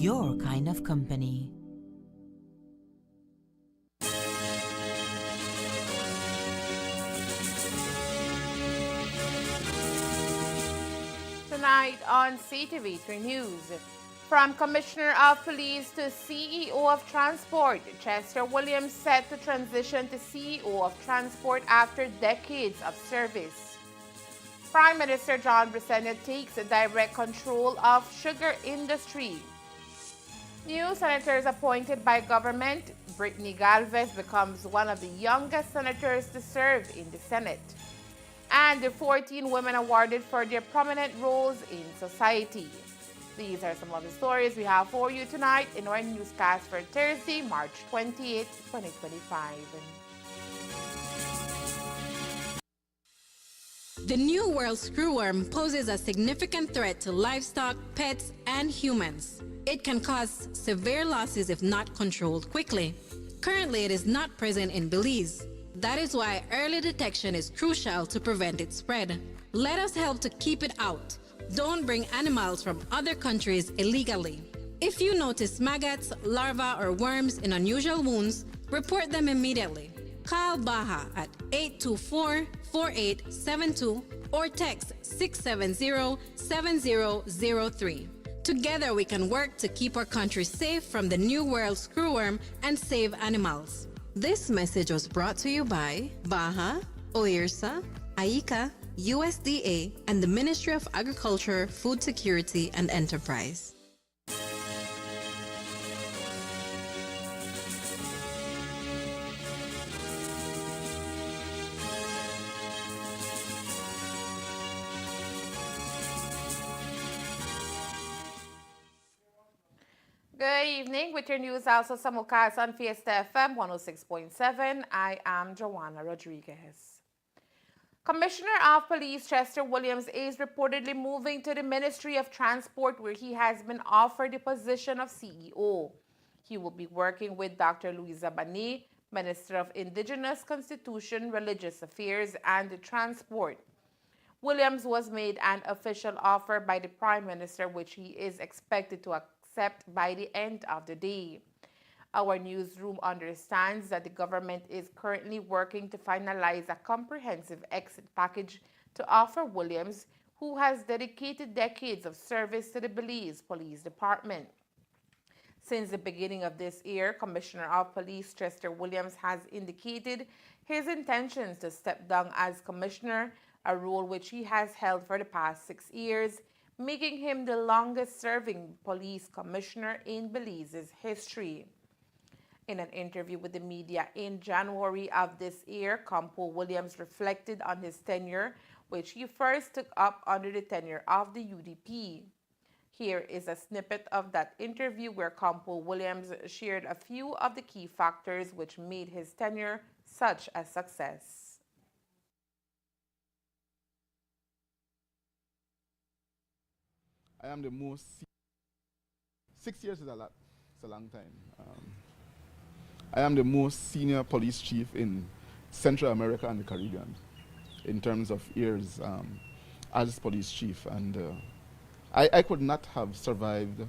your kind of company. Tonight on Ctv3 News, from Commissioner of Police to CEO of Transport, Chester Williams set to transition to CEO of Transport after decades of service. Prime Minister John Bressenden takes direct control of sugar industry. New senators appointed by government, Brittany Galvez becomes one of the youngest senators to serve in the Senate. And the 14 women awarded for their prominent roles in society. These are some of the stories we have for you tonight in our newscast for Thursday, March 28, 2025. The New World screwworm poses a significant threat to livestock, pets, and humans. It can cause severe losses if not controlled quickly. Currently, it is not present in Belize. That is why early detection is crucial to prevent its spread. Let us help to keep it out. Don't bring animals from other countries illegally. If you notice maggots, larvae, or worms in unusual wounds, report them immediately. Call Baja at 824-4872 or text 670-7003. Together we can work to keep our country safe from the New World screwworm and save animals. This message was brought to you by Baja, OIRSA, AICA, USDA, and the Ministry of Agriculture, Food Security, and Enterprise. Good evening. With your news also simulcast on Fiesta FM 106.7, I am Joanna Rodriguez. Commissioner of Police Chester Williams is reportedly moving to the Ministry of Transport, where he has been offered the position of CEO. He will be working with Dr. Louisa Banet, Minister of Indigenous Constitution, Religious Affairs, and Transport. Williams was made an official offer by the Prime Minister, which he is expected to accept by the end of the day. Our newsroom understands that the government is currently working to finalize a comprehensive exit package to offer Williams, who has dedicated decades of service to the Belize Police Department. Since the beginning of this year, Commissioner of Police Chester Williams has indicated his intentions to step down as Commissioner, a role which he has held for the past 6 years, making him the longest-serving police commissioner in Belize's history. In an interview with the media in January of this year, Campo Williams reflected on his tenure, which he first took up under the tenure of the UDP. Here is a snippet of that interview where Campo Williams shared a few of the key factors which made his tenure such a success. I am the most. 6 years is a lot. It's a long time. I am the most senior police chief in Central America and the Caribbean in terms of years as police chief. And I could not have survived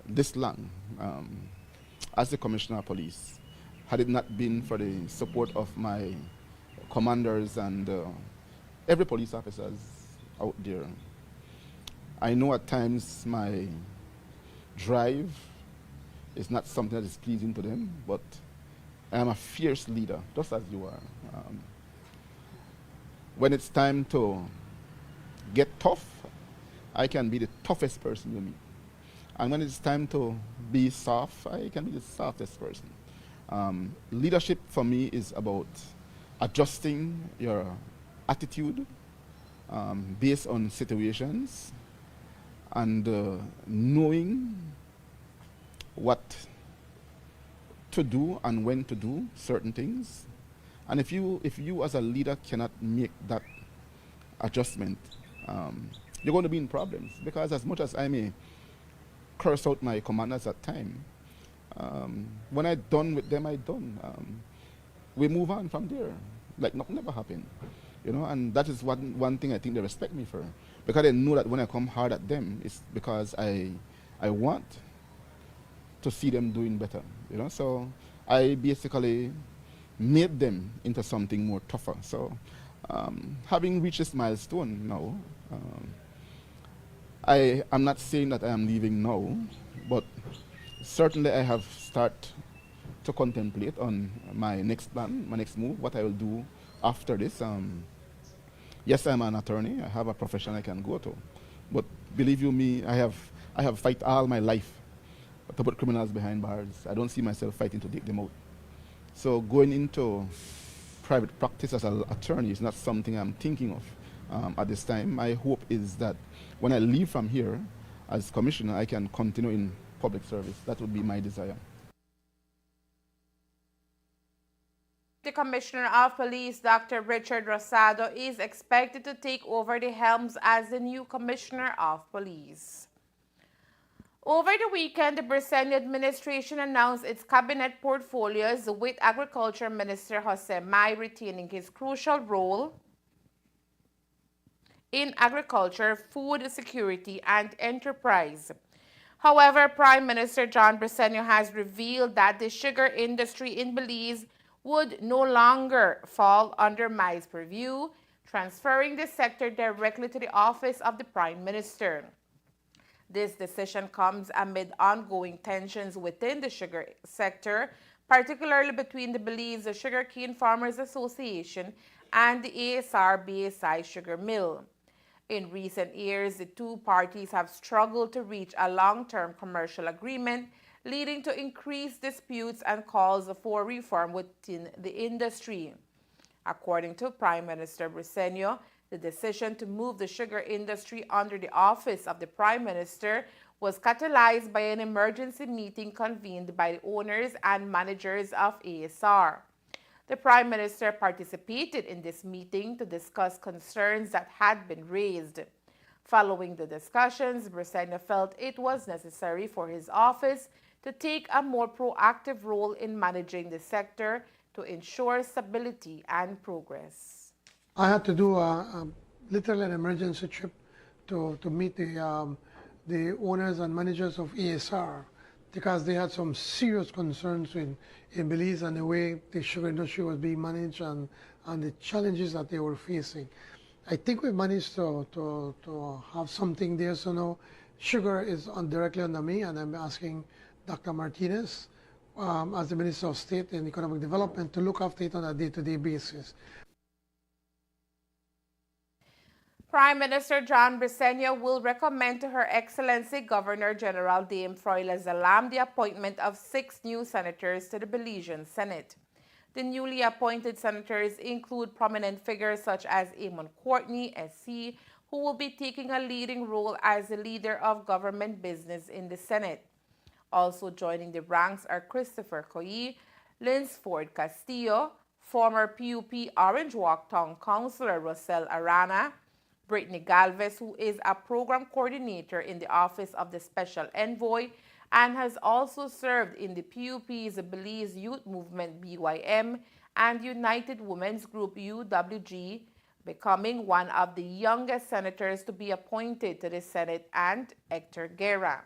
this long as the Commissioner of Police had it not been for the support of my commanders and every police officers out there. I know at times my drive is not something that is pleasing to them, but I am a fierce leader, just as you are. When it's time to get tough, I can be the toughest person you meet. And when it's time to be soft, I can be the softest person. Leadership for me is about adjusting your attitude based on situations, and knowing what to do and when to do certain things. And if you as a leader cannot make that adjustment, you're going to be in problems. Because as much as I may curse out my commanders at times, when I'm done with them, I'm done. We move on from there, like nothing ever happened. You know, and that is one thing I think they respect me for. Because they know that when I come hard at them, it's because I want to see them doing better. So I basically made them into something more tougher. So having reached this milestone now, I am not saying that I am leaving now, but certainly I have started to contemplate on my next plan, my next move, what I will do after this. Yes, I'm an attorney. I have a profession I can go to, but believe you me, I have fight all my life to put criminals behind bars. I don't see myself fighting to take them out. So going into private practice as an attorney is not something I'm thinking of at this time. My hope is that when I leave from here as commissioner, I can continue in public service. That would be my desire. The Commissioner of Police, Dr. Richard Rosado, is expected to take over the helms as the new Commissioner of Police. Over the weekend, the Briceño administration announced its cabinet portfolios, with Agriculture Minister Jose Mai retaining his crucial role in agriculture, food security, and enterprise. However, Prime Minister John Briceño has revealed that the sugar industry in Belize would no longer fall under Mai's purview, transferring the sector directly to the office of the Prime Minister. This decision comes amid ongoing tensions within the sugar sector, particularly between the Belize Sugarcane Farmers Association and the ASR-BSI sugar mill. In recent years, the two parties have struggled to reach a long-term commercial agreement, leading to increased disputes and calls for reform within the industry. According to Prime Minister Briceño, the decision to move the sugar industry under the office of the Prime Minister was catalyzed by an emergency meeting convened by the owners and managers of ASR. The Prime Minister participated in this meeting to discuss concerns that had been raised. Following the discussions, Briceño felt it was necessary for his office to take a more proactive role in managing the sector to ensure stability and progress. I had to do literally an emergency trip to meet the owners and managers of ASR, because they had some serious concerns in Belize and the way the sugar industry was being managed and the challenges that they were facing. I think we managed to have something there. So now sugar is directly under me, and I'm asking Dr. Martinez, as the Minister of State and Economic Development, to look after it on a day-to-day basis. Prime Minister John Briceño will recommend to Her Excellency Governor General Dame Froila Zalam the appointment of 6 new senators to the Belizean Senate. The newly appointed senators include prominent figures such as Amon Courtney, SC, who will be taking a leading role as the leader of government business in the Senate. Also joining the ranks are Christopher Koyi, Linsford Castillo, former PUP Orange Walk Town Councillor Rosel Arana, Brittany Galvez, who is a program coordinator in the Office of the Special Envoy and has also served in the PUP's Belize Youth Movement BYM and United Women's Group UWG, becoming one of the youngest senators to be appointed to the Senate, and Hector Guerra.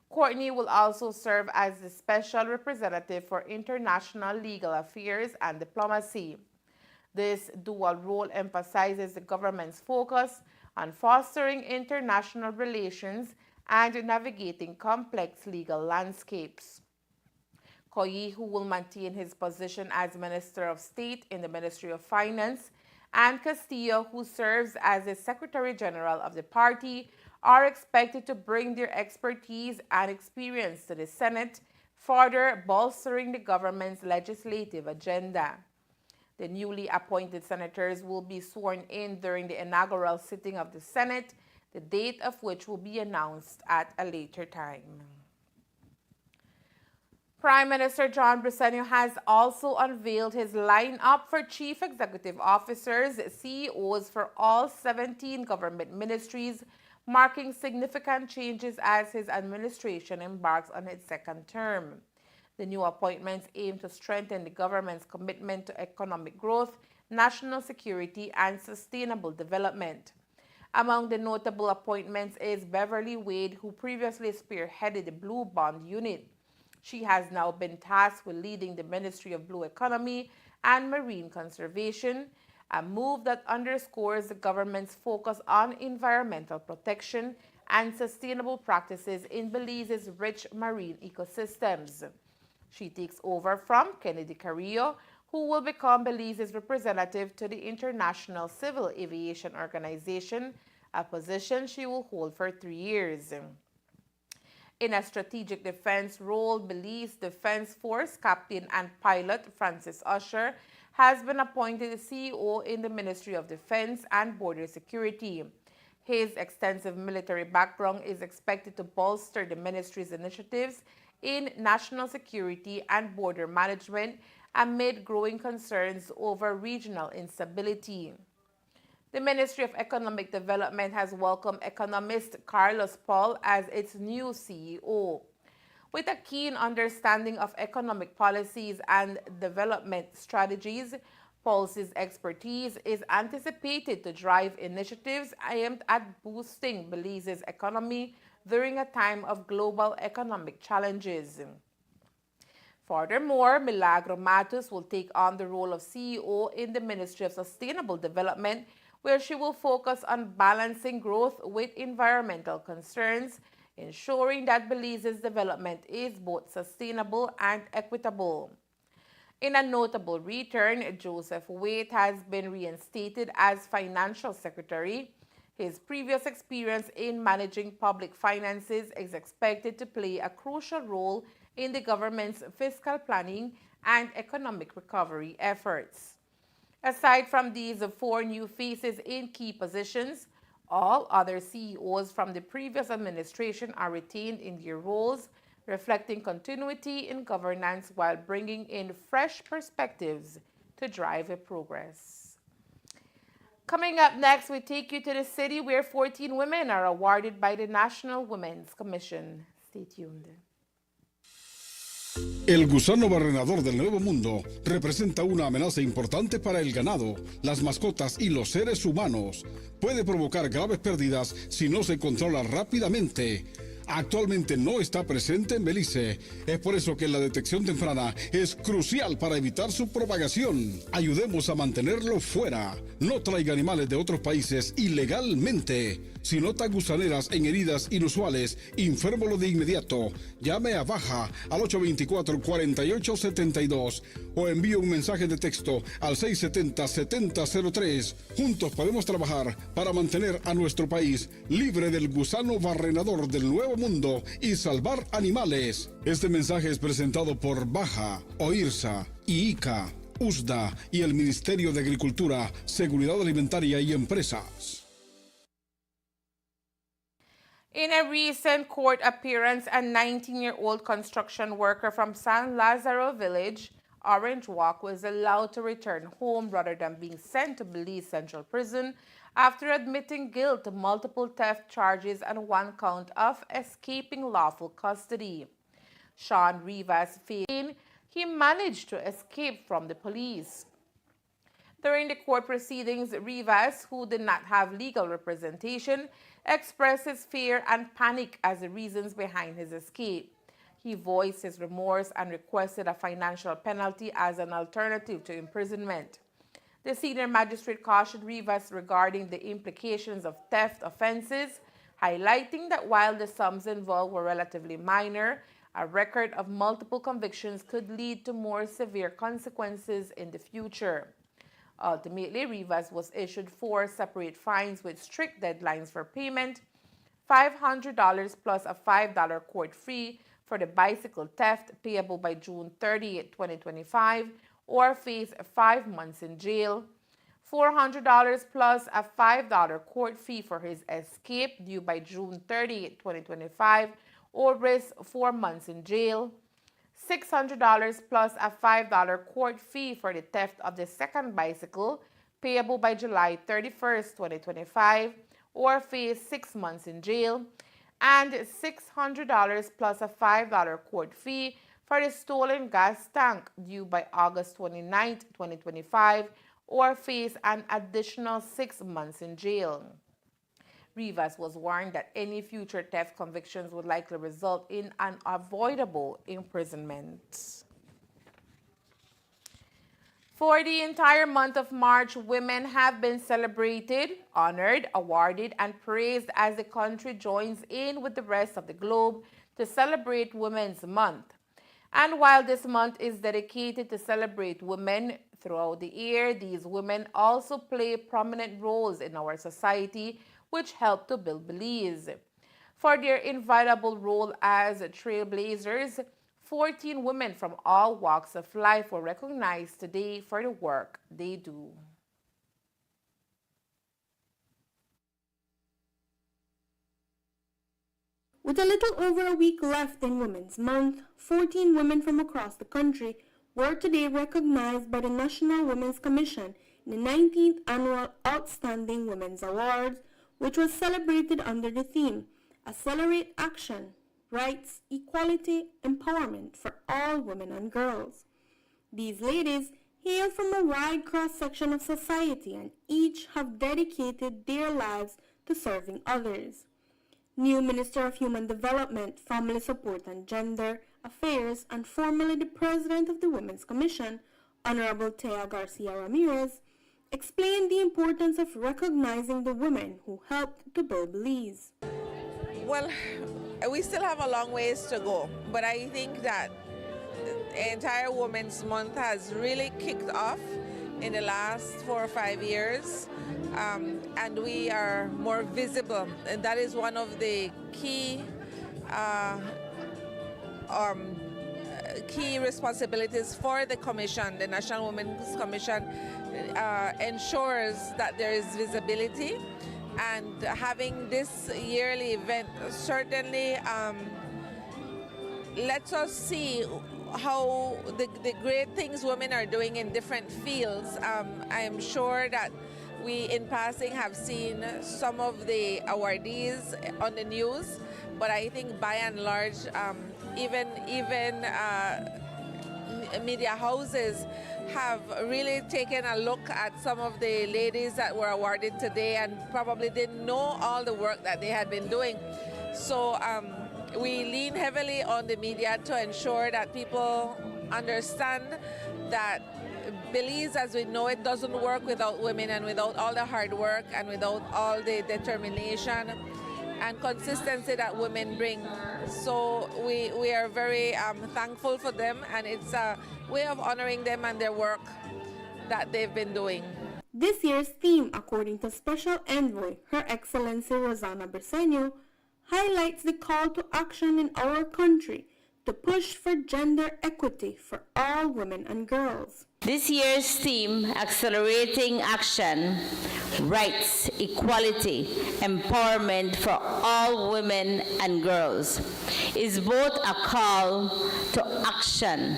Courtney will also serve as the Special Representative for International Legal Affairs and Diplomacy. This dual role emphasizes the government's focus on fostering international relations and navigating complex legal landscapes. Koyi, who will maintain his position as Minister of State in the Ministry of Finance, and Castillo, who serves as the Secretary General of the party, are expected to bring their expertise and experience to the Senate, further bolstering the government's legislative agenda. The newly appointed senators will be sworn in during the inaugural sitting of the Senate, the date of which will be announced at a later time. Prime Minister John Briceño has also unveiled his lineup for Chief Executive Officers, CEOs for all 17 government ministries, marking significant changes as his administration embarks on its second term. The new appointments aim to strengthen the government's commitment to economic growth, national security, and sustainable development. Among the notable appointments is Beverly Wade, who previously spearheaded the Blue Bond Unit. She has now been tasked with leading the Ministry of Blue Economy and Marine Conservation, a move that underscores the government's focus on environmental protection and sustainable practices in Belize's rich marine ecosystems. She takes over from Kennedy Carrillo, who will become Belize's representative to the International Civil Aviation Organization, a position she will hold for 3 years. In a strategic defense role, Belize Defense Force Captain and Pilot Francis Usher has been appointed CEO in the Ministry of Defense and Border Security. His extensive military background is expected to bolster the ministry's initiatives in national security and border management amid growing concerns over regional instability. The Ministry of Economic Development has welcomed economist Carlos Paul as its new CEO. With a keen understanding of economic policies and development strategies, Paul's expertise is anticipated to drive initiatives aimed at boosting Belize's economy during a time of global economic challenges. Furthermore, Milagro Matos will take on the role of CEO in the Ministry of Sustainable Development, where she will focus on balancing growth with environmental concerns, ensuring that Belize's development is both sustainable and equitable. In a notable return, Joseph Waite has been reinstated as Financial Secretary. His previous experience in managing public finances is expected to play a crucial role in the government's fiscal planning and economic recovery efforts. Aside from these 4 new faces in key positions, all other CEOs from the previous administration are retained in their roles, reflecting continuity in governance while bringing in fresh perspectives to drive progress. Coming up next, we take you to the city where 14 women are awarded by the National Women's Commission. Stay tuned. El gusano barrenador del Nuevo Mundo representa una amenaza importante para el ganado, las mascotas y los seres humanos. Puede provocar graves pérdidas si no se controla rápidamente. Actualmente no está presente en Belice. Es por eso que la detección temprana es crucial para evitar su propagación. Ayudemos a mantenerlo fuera. No traiga animales de otros países ilegalmente. Si nota gusaneras en heridas inusuales, infórmelo de inmediato. Llame a Baja al 824-4872 o envíe un mensaje de texto al 670-7003. Juntos podemos trabajar para mantener a nuestro país libre del gusano barrenador del Nuevo Mundo y salvar animales. Este mensaje es presentado por Baja, OIRSA, IICA, USDA y el Ministerio de Agricultura, Seguridad Alimentaria y Empresas. In a recent court appearance, a 19-year-old construction worker from San Lazaro Village, Orange Walk, was allowed to return home rather than being sent to Belize Central Prison after admitting guilt to multiple theft charges and 1 count of escaping lawful custody. Sean Rivas claimed he managed to escape from the police. During the court proceedings, Rivas, who did not have legal representation, expressed his fear and panic as the reasons behind his escape. He voiced his remorse and requested a financial penalty as an alternative to imprisonment. The senior magistrate cautioned Rivas regarding the implications of theft offenses, highlighting that while the sums involved were relatively minor, a record of multiple convictions could lead to more severe consequences in the future. Ultimately, Rivas was issued 4 separate fines with strict deadlines for payment, $500 plus a $5 court fee for the bicycle theft payable by June 30, 2025, or face 5 months in jail, $400 plus a $5 court fee for his escape due by June 30, 2025, or risk 4 months in jail, $600 plus a $5 court fee for the theft of the second bicycle payable by July 31, 2025, or face 6 months in jail, and $600 plus a $5 court fee for the stolen gas tank due by August 29, 2025, or face an additional 6 months in jail. Rivas was warned that any future theft convictions would likely result in unavoidable imprisonment. For the entire month of March, women have been celebrated, honored, awarded, and praised as the country joins in with the rest of the globe to celebrate Women's Month. And while this month is dedicated to celebrate women throughout the year, these women also play prominent roles in our society, which help to build Belize. For their invaluable role as trailblazers, 14 women from all walks of life were recognized today for the work they do. With a little over a week left in Women's Month, 14 women from across the country were today recognized by the National Women's Commission in the 19th Annual Outstanding Women's Awards, which was celebrated under the theme, Accelerate Action, Rights, Equality, Empowerment for All Women and Girls. These ladies hail from a wide cross-section of society and each have dedicated their lives to serving others. New Minister of Human Development, Family Support and Gender Affairs, and formerly the President of the Women's Commission, Honorable Tea Garcia Ramirez, explained the importance of recognizing the women who helped to build Belize. Well, we still have a long ways to go, but I think that the entire Women's Month has really kicked off in the last 4 or 5 years, and we are more visible, and that is one of the key responsibilities for the Commission. The National Women's Commission ensures that there is visibility, and having this yearly event certainly lets us see how the great things women are doing in different fields. I am sure that we in passing have seen some of the awardees on the news, but I think by and large even media houses have really taken a look at some of the ladies that were awarded today and probably didn't know all the work that they had been doing. So we lean heavily on the media to ensure that people understand that Belize as we know it doesn't work without women and without all the hard work and without all the determination and consistency that women bring. So we are very thankful for them, and it's a way of honoring them and their work that they've been doing. This year's theme, according to Special Envoy Her Excellency Rosanna Briceño, highlights the call to action in our country to push for gender equity for all women and girls. This year's theme, Accelerating Action, Rights, Equality, Empowerment for All Women and Girls, is both a call to action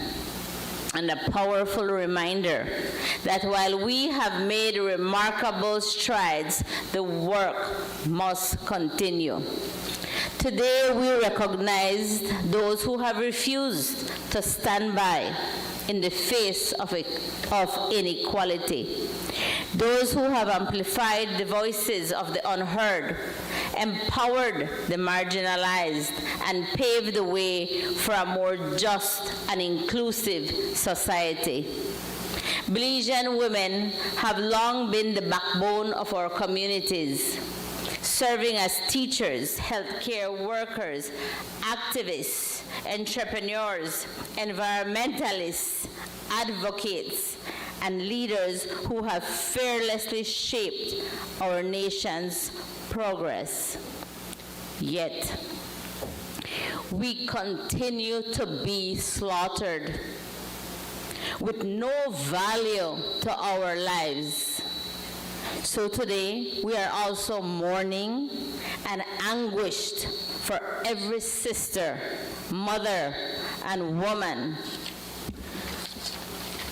and a powerful reminder that while we have made remarkable strides, the work must continue. Today we recognize those who have refused to stand by in the face of inequality, those who have amplified the voices of the unheard, empowered the marginalized, and paved the way for a more just and inclusive society. Belizean women have long been the backbone of our communities, serving as teachers, healthcare workers, activists, entrepreneurs, environmentalists, advocates, and leaders who have fearlessly shaped our nation's progress. Yet, we continue to be slaughtered with no value to our lives. So today, we are also mourning and anguished for every sister, mother, and woman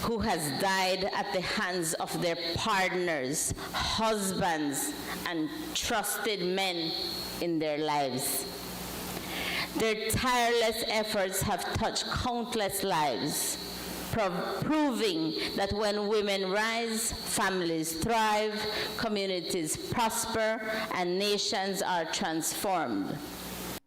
who has died at the hands of their partners, husbands, and trusted men in their lives. Their tireless efforts have touched countless lives, proving that when women rise, families thrive, communities prosper, and nations are transformed.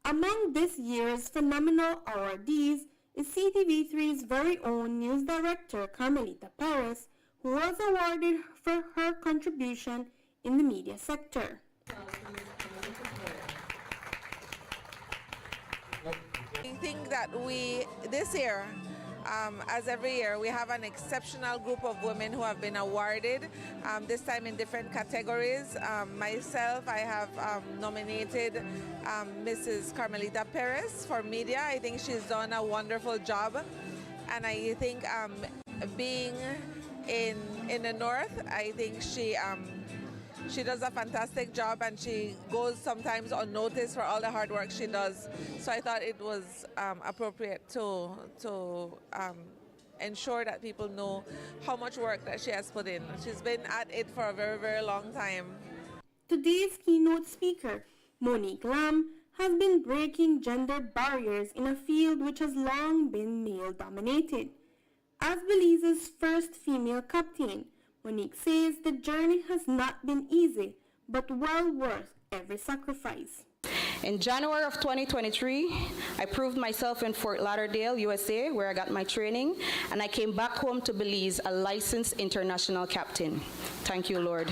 Among this year's phenomenal awardees is CTV3's very own news director, Carmelita Perez, who was awarded for her contribution in the media sector. I think that this year, as every year, we have an exceptional group of women who have been awarded, this time in different categories. Myself, I have nominated Mrs. Carmelita Perez for media. I think she's done a wonderful job. And I think being in the North, I think she does a fantastic job, and she goes sometimes unnoticed for all the hard work she does. So I thought it was appropriate to ensure that people know how much work that she has put in. She's been at it for a very, very long time. Today's keynote speaker, Monique Lam, has been breaking gender barriers in a field which has long been male-dominated. As Belize's first female captain, Monique says the journey has not been easy, but well worth every sacrifice. In January of 2023, I proved myself in Fort Lauderdale, USA, where I got my training, and I came back home to Belize a licensed international captain. Thank you, Lord.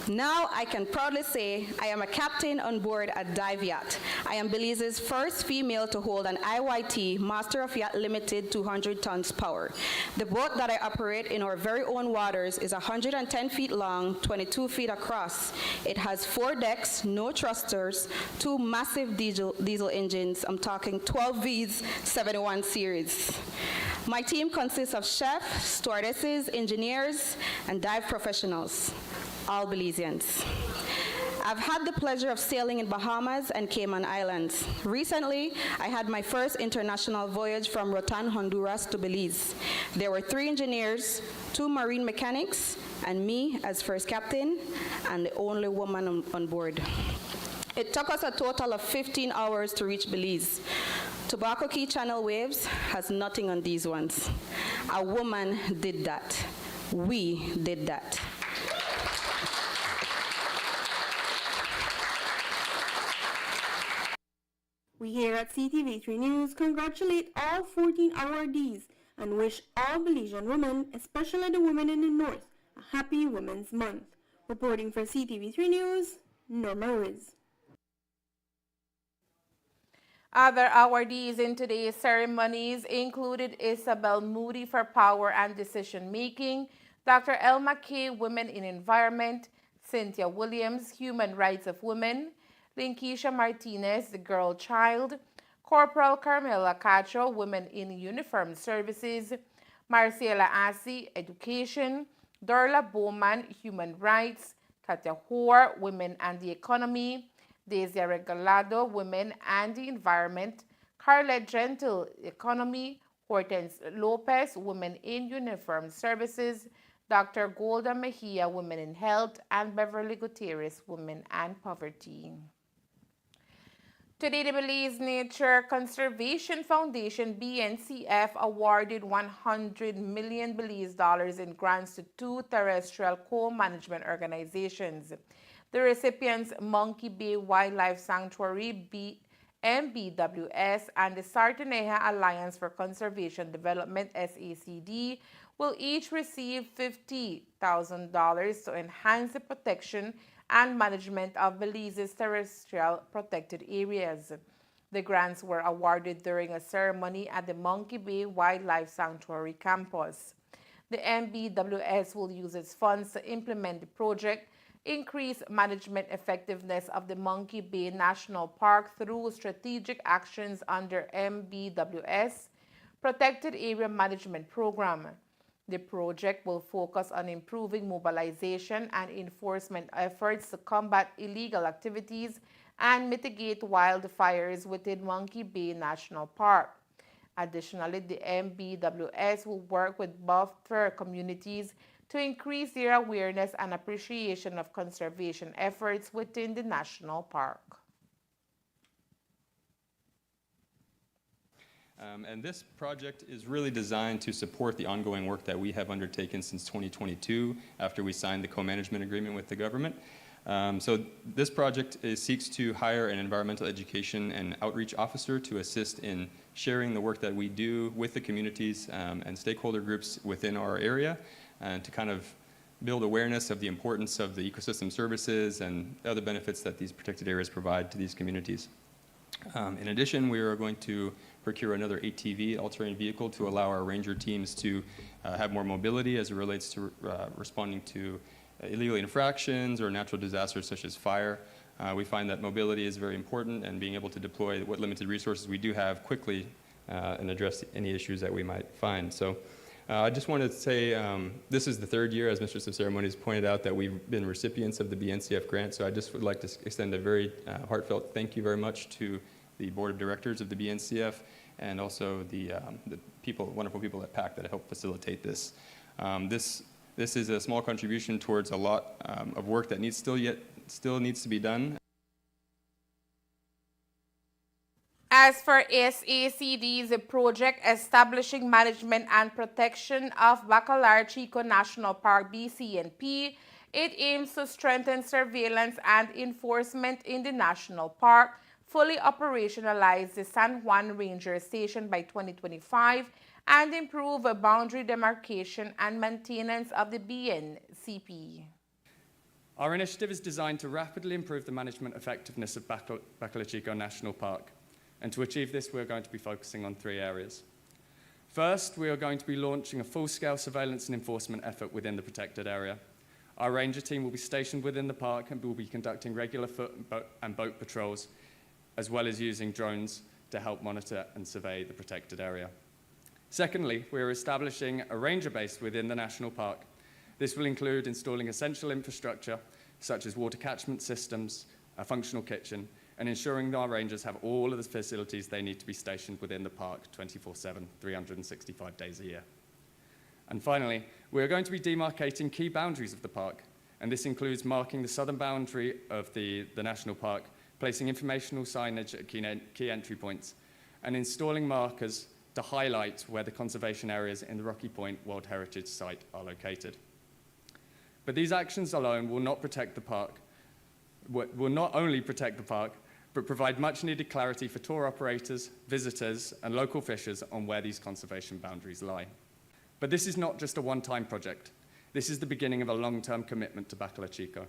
Now I can proudly say I am a captain on board a dive yacht. I am Belize's first female to hold an IYT Master of Yacht Limited 200 tons power. The boat that I operate in our very own waters is 110 feet long, 22 feet across. It has 4 decks, no thrusters, 2 massive diesel engines. I'm talking 12 V's 71 series. My team consists of chefs, stewardesses, engineers, and dive professionals. All Belizeans. I've had the pleasure of sailing in Bahamas and Cayman Islands. Recently, I had my first international voyage from Rotan, Honduras to Belize. There were 3 engineers, 2 marine mechanics, and me as first captain, and the only woman on board. It took us a total of 15 hours to reach Belize. Tobacco Key Channel Waves has nothing on these ones. A woman did that. We did that. We here at CTV3 News congratulate all 14 awardees and wish all Belizean women, especially the women in the North, a happy Women's Month. Reporting for CTV3 News, Norma Riz. Other awardees in today's ceremonies included Isabel Moody for Power and Decision Making, Dr. Elma Kay, Women in Environment, Cynthia Williams, Human Rights of Women, Linkisha Martinez, The Girl Child, Corporal Carmela Castro, Women in Uniformed Services, Marcela Assi, Education, Dorla Bowman, Human Rights, Katia Hoare, Women and the Economy, Daisy Regalado, Women and the Environment, Carlette Gentle, Economy, Hortense Lopez, Women in Uniformed Services, Dr. Golda Mejia, Women in Health, and Beverly Gutierrez, Women and Poverty. Today, the Belize Nature Conservation Foundation, BNCF, awarded $100 million Belize in grants to 2 terrestrial co-management organizations. The recipients, Monkey Bay Wildlife Sanctuary, MBWS, and the Sartaneja Alliance for Conservation Development, SACD, will each receive $50,000 to enhance the protection and management of Belize's terrestrial protected areas. The grants were awarded during a ceremony at the Monkey Bay Wildlife Sanctuary campus. The MBWS will use its funds to implement the project, increase management effectiveness of the Monkey Bay National Park through strategic actions under MBWS Protected Area Management Program. The project will focus on improving mobilization and enforcement efforts to combat illegal activities and mitigate wildfires within Monkey Bay National Park. Additionally, the MBWS will work with buffer communities to increase their awareness and appreciation of conservation efforts within the national park. And this project is really designed to support the ongoing work that we have undertaken since 2022 after we signed the co-management agreement with the government. So this project seeks to hire an environmental education and outreach officer to assist in sharing the work that we do with the communities and stakeholder groups within our area, and to kind of build awareness of the importance of the ecosystem services and other benefits that these protected areas provide to these communities. In addition, we are going to procure another ATV, all-terrain vehicle, to allow our ranger teams to have more mobility as it relates to responding to illegal infractions or natural disasters such as fire. We find that mobility is very important, and being able to deploy what limited resources we do have quickly and address any issues that we might find. So I just wanted to say this is the third year, as Mistress of Ceremonies pointed out, that we've been recipients of the BNCF grant. So I just would like to extend a very heartfelt thank you very much to the Board of Directors of the BNCF and also the people, wonderful people at PAC that helped facilitate this. This is a small contribution towards a lot of work that still needs to be done. As for SACD's project establishing management and protection of Bacalar Chico National Park BCNP, it aims to strengthen surveillance and enforcement in the national park, fully operationalize the San Juan Ranger Station by 2025, and improve boundary demarcation and maintenance of the BNCP. Our initiative is designed to rapidly improve the management effectiveness of Bacalar Chico National Park. And to achieve this, we're going to be focusing on 3 areas. First, we are going to be launching a full-scale surveillance and enforcement effort within the protected area. Our ranger team will be stationed within the park and will be conducting regular foot and boat patrols, as well as using drones to help monitor and survey the protected area. Secondly, we are establishing a ranger base within the national park. This will include installing essential infrastructure, such as water catchment systems, a functional kitchen, and ensuring that our rangers have all of the facilities they need to be stationed within the park 24/7, 365 days a year. And finally, we are going to be demarcating key boundaries of the park, and this includes marking the southern boundary of the national park, placing informational signage at key entry points, and installing markers to highlight where the conservation areas in the Rocky Point World Heritage Site are located. But these actions alone will not protect the park, will not only protect the park, but provide much needed clarity for tour operators, visitors, and local fishers on where these conservation boundaries lie. But this is not just a one-time project. This is the beginning of a long-term commitment to Bacalar Chico.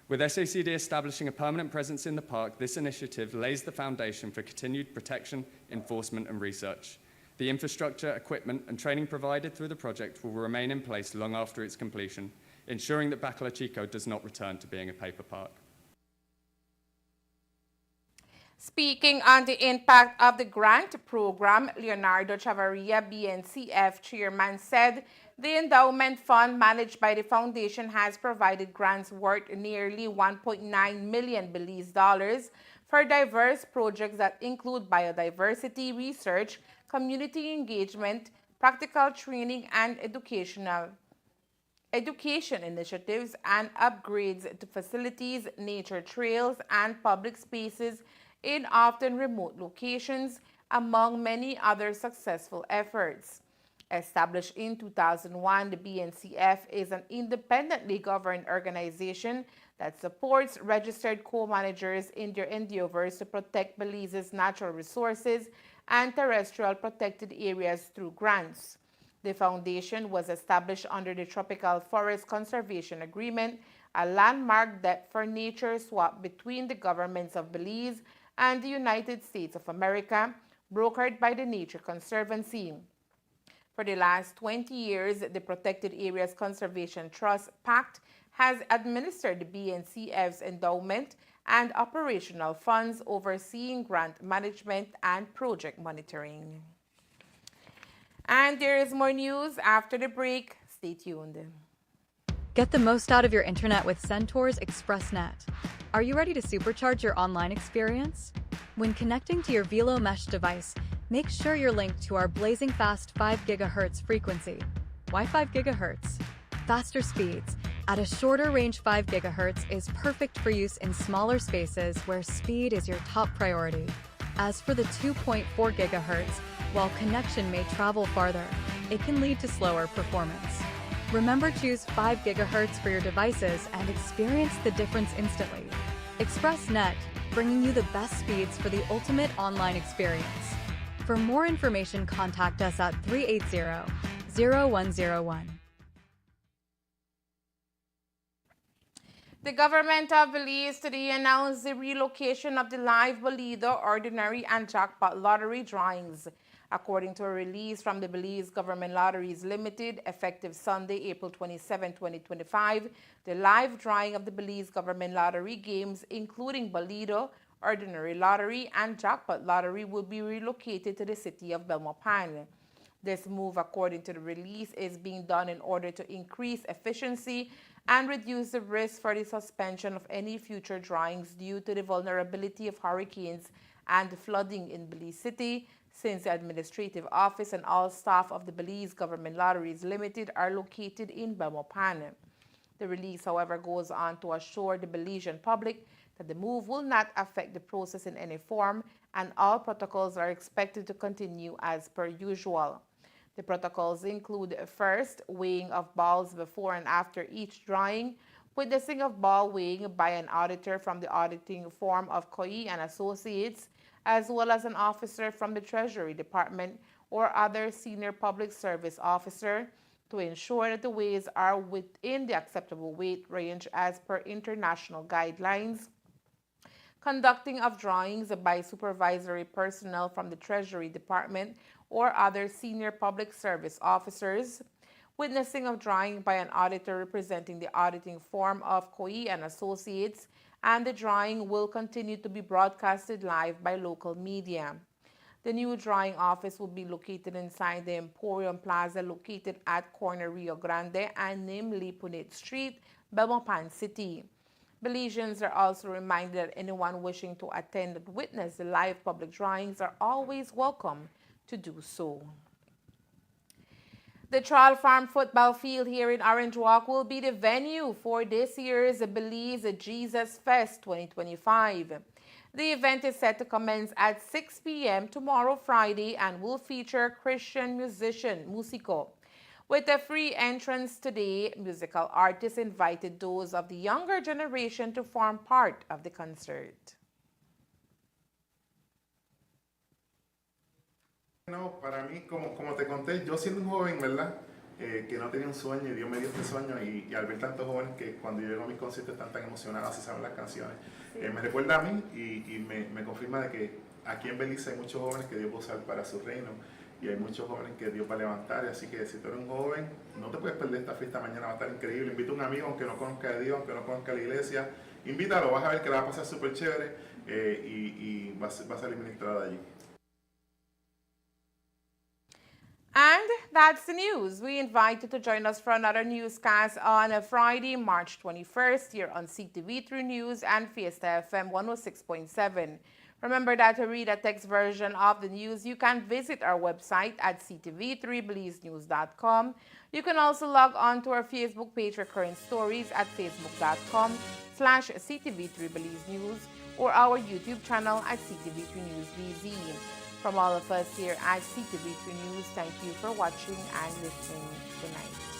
With SACD establishing a permanent presence in the park, this initiative lays the foundation for continued protection, enforcement, and research. The infrastructure, equipment, and training provided through the project will remain in place long after its completion, ensuring that Bacalar Chico does not return to being a paper park. Speaking on the impact of the grant program, Leonardo Chavarria, BNCF chairman, said the endowment fund managed by the foundation has provided grants worth nearly 1.9 million Belize dollars for diverse projects that include biodiversity research, community engagement, practical training, and education initiatives and upgrades to facilities, nature trails, and public spaces in often remote locations, among many other successful efforts. Established in 2001, the BNCF is an independently governed organization that supports registered co-managers in their endeavors to protect Belize's natural resources and terrestrial protected areas through grants. The foundation was established under the Tropical Forest Conservation Agreement, a landmark debt for nature swap between the governments of Belize and the United States of America, brokered by the Nature Conservancy. For the last 20 years, the Protected Areas Conservation Trust, PACT, has administered the BNCF's endowment and operational funds, overseeing grant management and project monitoring. And there is more news after the break. Stay tuned. Get the most out of your internet with Centaur's ExpressNet. Are you ready to supercharge your online experience? When connecting to your Velo Mesh device, make sure you're linked to our blazing fast 5 GHz frequency. Why 5 GHz? Faster speeds at a shorter range. 5 GHz is perfect for use in smaller spaces where speed is your top priority. As for the 2.4 GHz, While connection may travel farther, it can lead to slower performance. Remember, choose 5 GHz for your devices and experience the difference instantly. ExpressNet, bringing you the best speeds for the ultimate online experience. For more information, contact us at 380-0101. The government of Belize today announced the relocation of the live Bolido, ordinary, and jackpot lottery drawings. According to a release from the Belize Government Lotteries Limited, effective Sunday, April 27, 2025, the live drawing of the Belize Government Lottery games, including Bolido, ordinary lottery, and jackpot lottery, will be relocated to the city of Belmopan. This move, according to the release, is being done in order to increase efficiency and reduce the risk for the suspension of any future drawings due to the vulnerability of hurricanes and flooding in Belize City, since the administrative office and all staff of the Belize Government Lotteries Limited are located in Belmopan. The release, however, goes on to assure the Belizean public that the move will not affect the process in any form, and all protocols are expected to continue as per usual. The protocols include, first, weighing of balls before and after each drawing, witnessing of ball weighing by an auditor from the auditing firm of Koi and Associates, as well as an officer from the Treasury Department or other senior public service officer, to ensure that the weighs are within the acceptable weight range as per international guidelines. Conducting of drawings by supervisory personnel from the Treasury Department or other senior public service officers. Witnessing of drawing by an auditor representing the auditing firm of Koi and Associates, and the drawing will continue to be broadcasted live by local media. The new drawing office will be located inside the Emporium Plaza located at corner Rio Grande and namely Punit Street, Belmopan City. Belizeans are also reminded that anyone wishing to attend and witness the live public drawings are always welcome to do so. The Trial Farm football field here in Orange Walk will be the venue for this year's Belize Jesus Fest 2025. The event is set to commence at 6 p.m. tomorrow, Friday, and will feature Christian musician Musico. With a free entrance today, musical artists invited those of the younger generation to form part of the concert. No, para mí, como te conté, yo siendo un joven, ¿verdad? Que no tenía un sueño y Dios me dio este sueño y al ver tantos jóvenes que cuando yo llego a mis conciertos están tan emocionados y saben las canciones, me recuerda a mí y me confirma de que aquí en Belice hay muchos jóvenes que Dios va a usar para su reino y hay muchos jóvenes que Dios va a levantar, así que si tú eres un joven, no te puedes perder esta fiesta, mañana va a estar increíble. Invita a un amigo, aunque no conozca a Dios, aunque no conozca la iglesia, invítalo, vas a ver que la va a pasar súper chévere y va a salir ministrado allí. And that's the news. We invite you to join us for another newscast on a Friday, March 21st, here on Ctv3 News and Fiesta FM 106.7. Remember that to read a text version of the news, you can visit our website at ctv3belizenews.com. You can also log on to our Facebook page for current stories at facebook.com/ctv3belizenews or our YouTube channel at Ctv3 News BZ. From all of us here at Ctv3 News, thank you for watching and listening tonight.